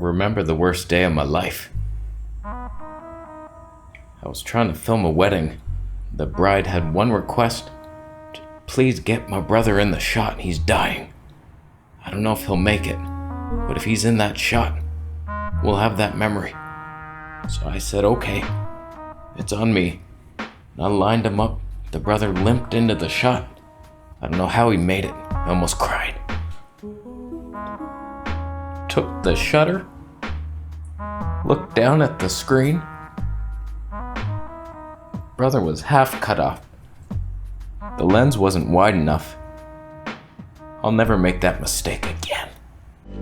remember the worst day of my life. I was trying to film a wedding. The bride had one request. Please get my brother in the shot. He's dying. I don't know if he'll make it, but if he's in that shot, we'll have that memory. So I said, okay, it's on me. And I lined him up. The brother limped into the shot. I don't know how he made it. I almost cried. Took the shutter, looked down at the screen. Brother was half cut off. The lens wasn't wide enough. I'll never make that mistake again.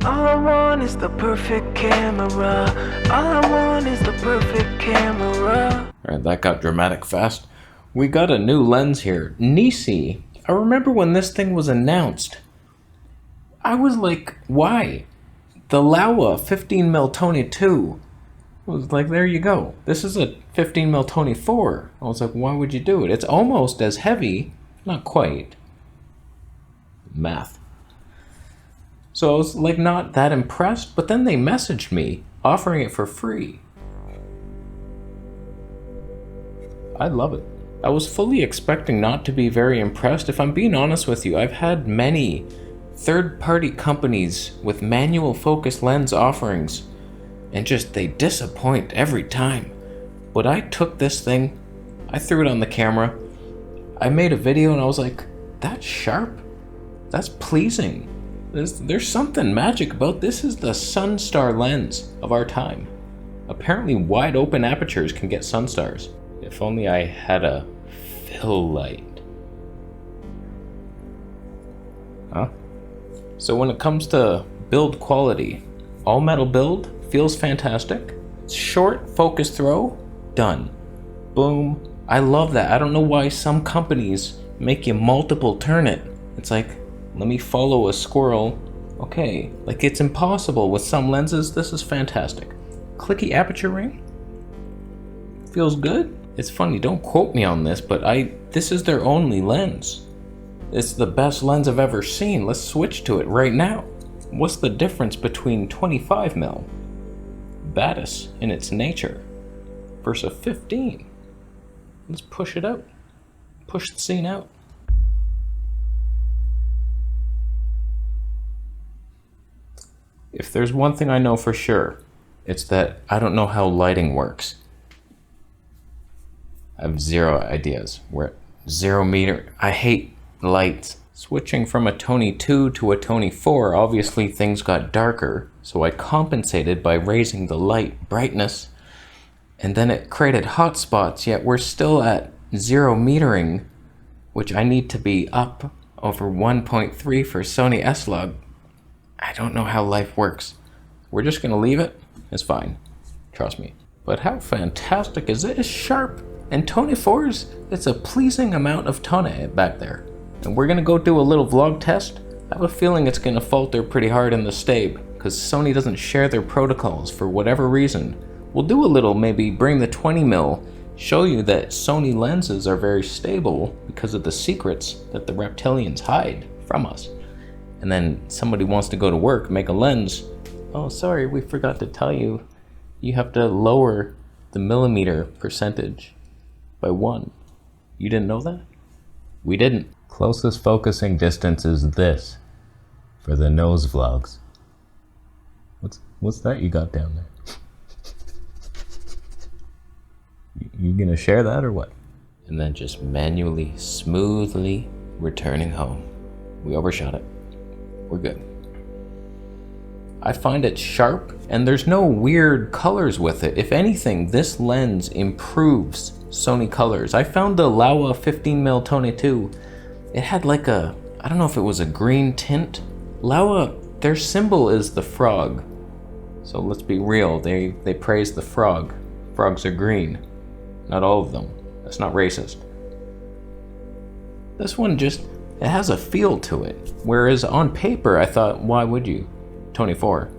All I want is the perfect camera. All I want is the perfect camera. Alright, that got dramatic fast. We got a new lens here. Nisi. I remember when this thing was announced. I was like, why? The Laowa 15mm Tony 2. I was like, there you go. This is a 15mm Tony 4. I was like, why would you do it? It's almost as heavy. Not quite. Math. So I was like not that impressed, but then they messaged me offering it for free. I love it. I was fully expecting not to be very impressed. If I'm being honest with you, I've had many third-party companies with manual focus lens offerings, and just they disappoint every time. But I took this thing, I threw it on the camera, I made a video, and I was like, that's sharp, that's pleasing. There's something magic about this. Is the Sunstar lens of our time. Apparently wide open apertures can get Sunstars. If only I had a fill light. Huh? So when it comes to build quality, all metal build feels fantastic. Short focus throw, done. Boom. I love that. I don't know why some companies make you multiple turn it. It's like, let me follow a squirrel. Okay, like it's impossible with some lenses. This is fantastic. Clicky aperture ring. Feels good. It's funny, don't quote me on this, but this is their only lens. It's the best lens I've ever seen. Let's switch to it right now. What's the difference between 25mm, baddest in its nature, versus a 15? Let's push it out. Push the scene out. If there's one thing I know for sure, it's that I don't know how lighting works. I have zero ideas. We're at 0 meter. I hate lights. Switching from a Tony 2 to a Tony 4, obviously things got darker, so I compensated by raising the light brightness, and then it created hot spots, yet we're still at 0 metering, which I need to be up over 1.3 for Sony S-Log. I don't know how life works. We're just gonna leave it. It's fine. Trust me. But how fantastic is it? It's sharp. And Tony 4s, it's a pleasing amount of tone back there. And we're gonna go do a little vlog test. I have a feeling it's gonna falter pretty hard in the stab, because Sony doesn't share their protocols for whatever reason. We'll do a little, maybe bring the 20mm, show you that Sony lenses are very stable because of the secrets that the reptilians hide from us. And then somebody wants to go to work, make a lens. Oh, sorry, we forgot to tell you. You have to lower the millimeter percentage by 1. You didn't know that? We didn't. Closest focusing distance is this for the nose vlogs. What's that you got down there? You gonna share that or what? And then just manually, smoothly returning home. We overshot it. We're good. I find it sharp, and there's no weird colors with it. If anything, this lens improves Sony colors. I found the Laowa 15mm Tony 2. It had like a, I don't know if it was a green tint. Laowa, their symbol is the frog. So let's be real, they praise the frog. Frogs are green. Not all of them. That's not racist. This one just, it has a feel to it. Whereas on paper, I thought, why would you? Tony 4,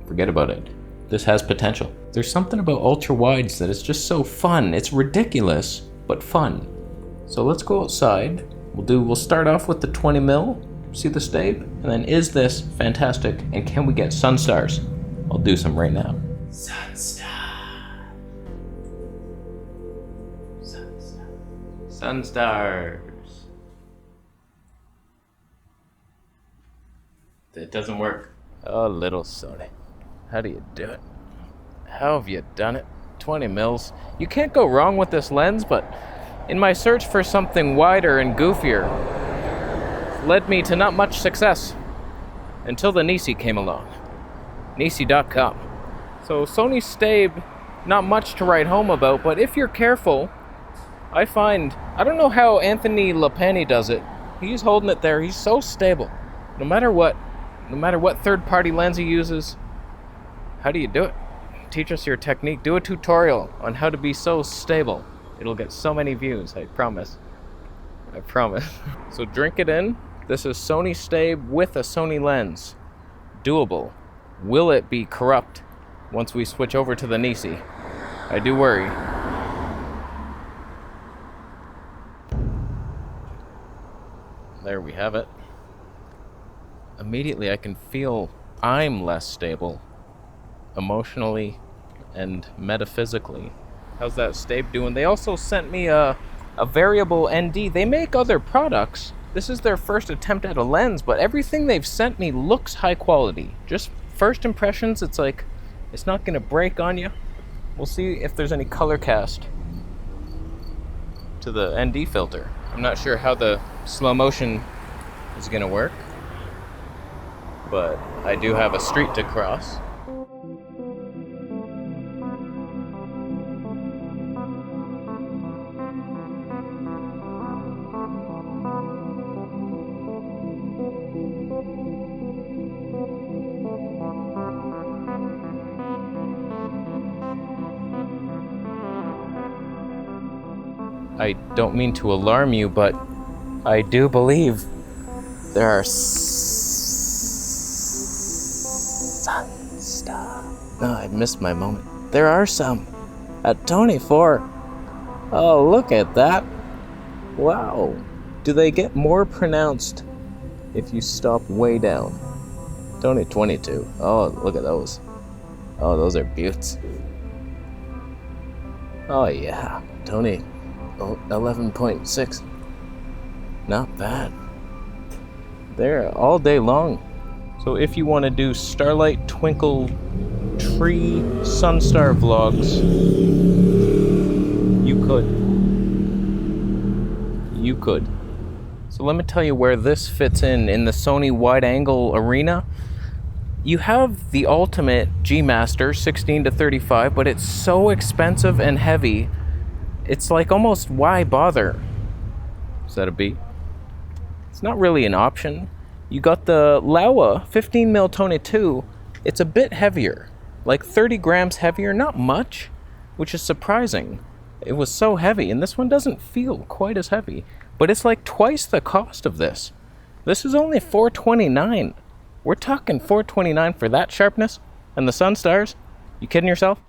forget about it. This has potential. There's something about ultra-wides that is just so fun. It's ridiculous, but fun. So let's go outside. We'll start off with the 20mm, see the stab, and then is this fantastic, and can we get Sunstars? I'll do some right now. Sunstars. It doesn't work. Oh, little Sony. How do you do it? How have you done it? 20 mils. You can't go wrong with this lens, but in my search for something wider and goofier, led me to not much success until the Nisi came along. Nisi.com. So Sony Stabe, not much to write home about, but if you're careful, I find, I don't know how Anthony Lapani does it. He's holding it there. He's so stable. No matter what third-party lens he uses, how do you do it? Teach us your technique. Do a tutorial on how to be so stable. It'll get so many views, I promise. I promise. So drink it in. This is Sony Stabe with a Sony lens. Doable. Will it be corrupt once we switch over to the Nisi? I do worry. There we have it. Immediately I can feel I'm less stable, emotionally and metaphysically. How's that Stabe doing? They also sent me a variable ND. They make other products. This is their first attempt at a lens, but everything they've sent me looks high quality. Just first impressions, it's like, it's not gonna break on you. We'll see if there's any color cast to the ND filter. I'm not sure how the slow motion is gonna work, but I do have a street to cross. I don't mean to alarm you, but I do believe there are Sunstar. No, I missed my moment. There are some at 24. Oh, look at that. Wow. Do they get more pronounced if you stop way down? Tony 22. Oh, look at those. Oh, those are beauts. Oh yeah, Tony 11.6. Not bad. They're all day long. So if you want to do starlight, twinkle, tree, Sunstar vlogs, you could. So let me tell you where this fits in the Sony wide-angle arena. You have the ultimate G Master 16-35, but it's so expensive and heavy. It's like almost why bother? Is that a beat? It's not really an option. You got the Laowa 15mm Tony 2. It's a bit heavier, like 30 grams heavier, not much, which is surprising. It was so heavy, and this one doesn't feel quite as heavy, but it's like twice the cost of this. This is only $429. We're talking $429 for that sharpness and the Sunstars? You kidding yourself?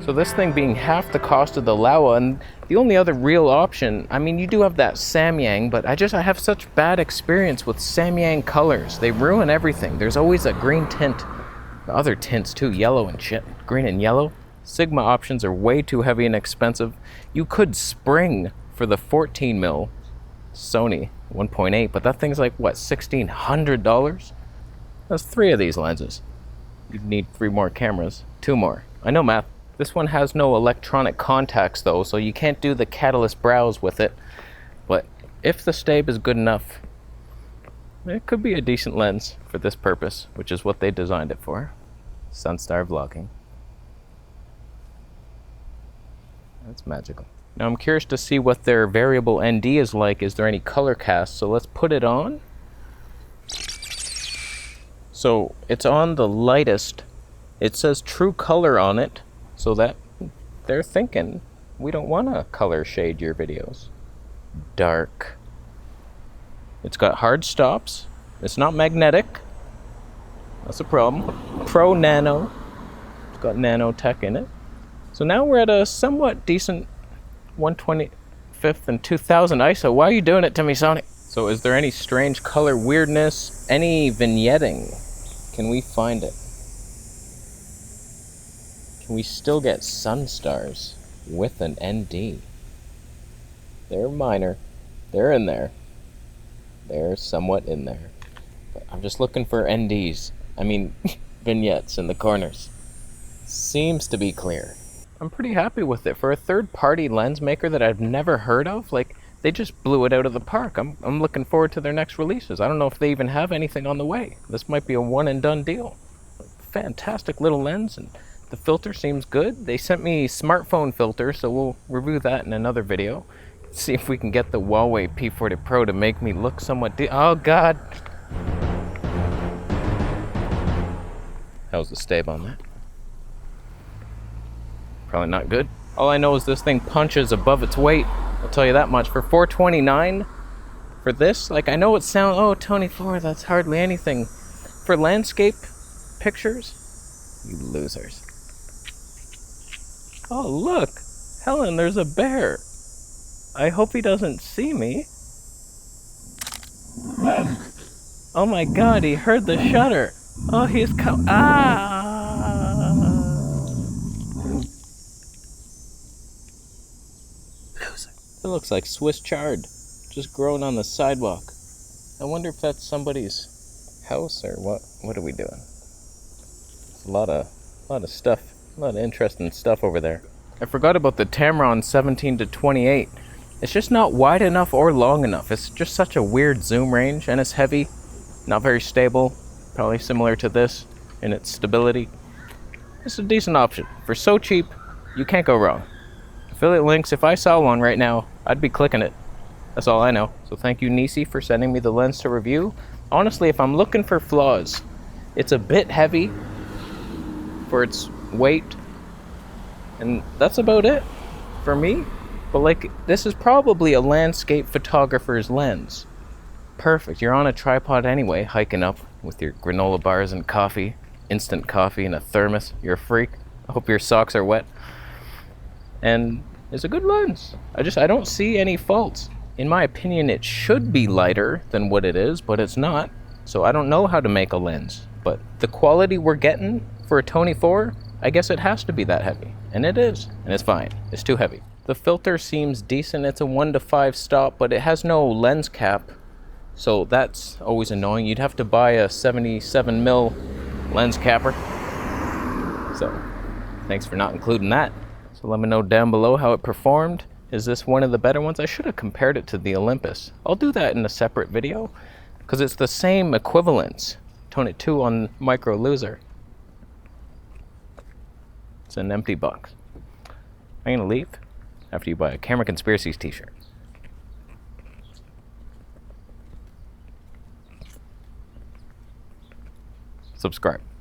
So this thing being half the cost of the Laowa, and the only other real option, I mean, you do have that Samyang, but I have such bad experience with Samyang colors. They ruin everything. There's always a green tint. Other tints too, yellow and shit. Green and yellow. Sigma options are way too heavy and expensive. You could spring for the 14mm Sony 1.8, but that thing's like, what, $1,600? That's 3 of these lenses. You'd need 3 more cameras. 2 more. I know math. This one has no electronic contacts though, so you can't do the catalyst browse with it. But if the stave is good enough, it could be a decent lens for this purpose, which is what they designed it for. Sunstar vlogging. That's magical. Now I'm curious to see what their variable ND is like. Is there any color cast? So let's put it on. So it's on the lightest. It says true color on it, so that they're thinking we don't want to color shade your videos. Dark. It's got hard stops. It's not magnetic. That's a problem. Pro Nano. It's got nanotech in it. So now we're at a somewhat decent 125th and 2000 ISO. Why are you doing it to me, Sony? So is there any strange color weirdness? Any vignetting? Can we find it? Can we still get Sunstars with an ND? They're minor. They're in there. They're somewhat in there. But I'm just looking for NDs. I mean, vignettes in the corners. Seems to be clear. I'm pretty happy with it. For a third-party lens maker that I've never heard of, like, they just blew it out of the park. I'm looking forward to their next releases. I don't know if they even have anything on the way. This might be a one-and-done deal. Fantastic little lens, and the filter seems good. They sent me smartphone filter, so we'll review that in another video. See if we can get the Huawei P40 Pro to make me look somewhat oh god! How's the stave on that? Probably not good. All I know is this thing punches above its weight. I'll tell you that much. For $429 for this, like, I know it sounds, oh, 24, that's hardly anything. For landscape pictures, you losers. Oh, look, Helen, there's a bear. I hope he doesn't see me. Oh my god, he heard the shutter. Oh, he's Loser. It looks like Swiss chard, just growing on the sidewalk. I wonder if that's somebody's house or what. What are we doing? There's a lot of stuff, a lot of interesting stuff over there. I forgot about the Tamron 17-28. It's just not wide enough or long enough. It's just such a weird zoom range, and it's heavy, not very stable, probably similar to this in its stability. It's a decent option. For so cheap, you can't go wrong. Affiliate links, if I saw one right now, I'd be clicking it. That's all I know. So thank you, Nisi, for sending me the lens to review. Honestly, if I'm looking for flaws, it's a bit heavy for its weight, and that's about it for me. But like, this is probably a landscape photographer's lens. Perfect. You're on a tripod anyway, hiking up with your granola bars and coffee, instant coffee and a thermos. You're a freak. I hope your socks are wet. And it's a good lens. I don't see any faults. In my opinion, it should be lighter than what it is, but it's not. So I don't know how to make a lens. But the quality we're getting for a Tony 4, I guess it has to be that heavy. And it is. And it's fine. It's too heavy. The filter seems decent. It's a 1-to-5 stop, but it has no lens cap. So that's always annoying. You'd have to buy a 77mm lens capper. So thanks for not including that. So let me know down below how it performed. Is this one of the better ones? I should have compared it to the Olympus. I'll do that in a separate video because it's the same equivalence. Tony 2 on Micro Loser. It's an empty box. I'm gonna leave after you buy a Camera Conspiracies t-shirt. Subscribe.